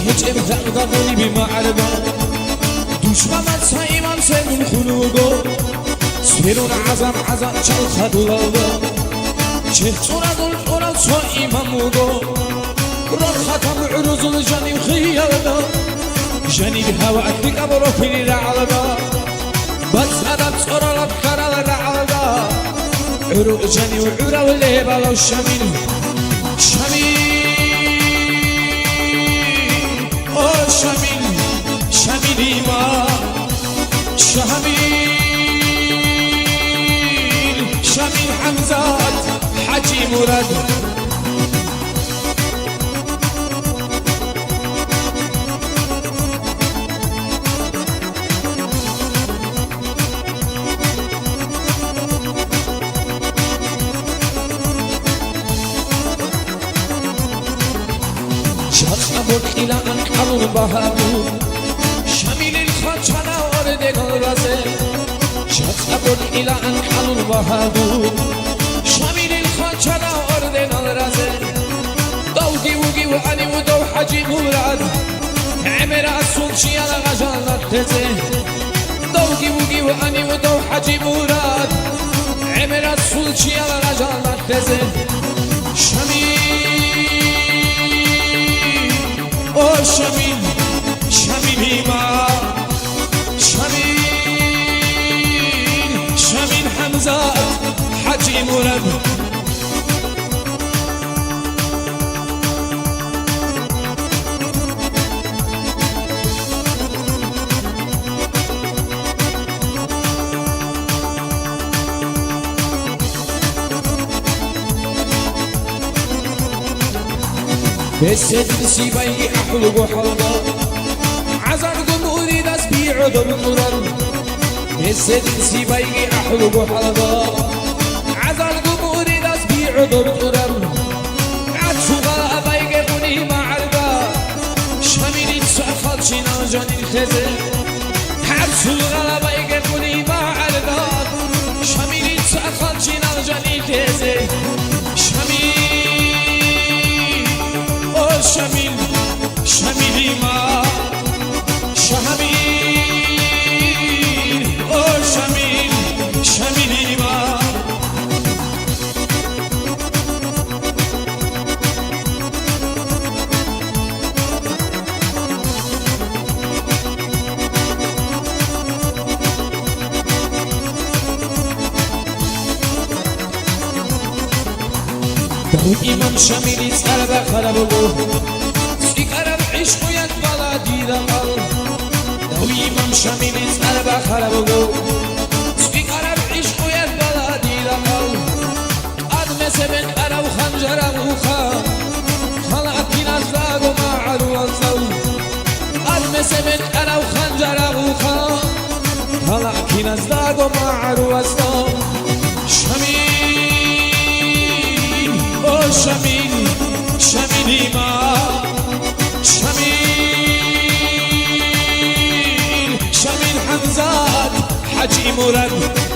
هیچ امتحان داری بی معربا دوشمت سایمان سرون خلوگو سرون عزم چل خدوگو چهتونا دل اونا سایمان موگو رون ختم عروض الجنی خیالدا جنی هوا اکبی کبرو فیلی رعالدا بس ادب سرالت کرال رعالدا عروض جنی و عرو لیبالا شمیل شمیلی ما شمیل حمزات حجی مراد بود إلى أن قلوا بهابو شميل الخطنا وردك الرزي شخص إلى أن قلوا بهابو شميل الخطنا وردك الرزي دوكي وقي وعلي ودو حجي مراد عمر السوق شيالا غجال التزي دوكي وقي وعلي ودو حجي مراد عمر السوق شيالا غجال التزي شمیلی ما شمیل حمزات حجی مراد بسد سيبي أحلق حلقا عزر قموري داس بيعود بطرر بسد سيبي أحلق حلقا عزر قموري داس بيعود بطرر عدشوغا أبايق بني معرقا شميلي تسأخذ شنا جاني الخزي عدشوغا أبايق بني معرقا شميلي تسأخذ شنا جاني الخزي شمیلی ما شمیلی ما دو ایمان شمیلی سر بخرب بود عشق یک بالا دیدم دویمم شمیلی سر بخرب گو سپیکرم عشق یک بالا دیدم آدم سبن ارو خنجرم خوخم خلقتی نزداگ و معرو الزو آدم سبن ارو خنجرم خوخم خلقتی نزداگ و معرو الزو شمیل او شمیلی ما شمیل حمزات حجی مراد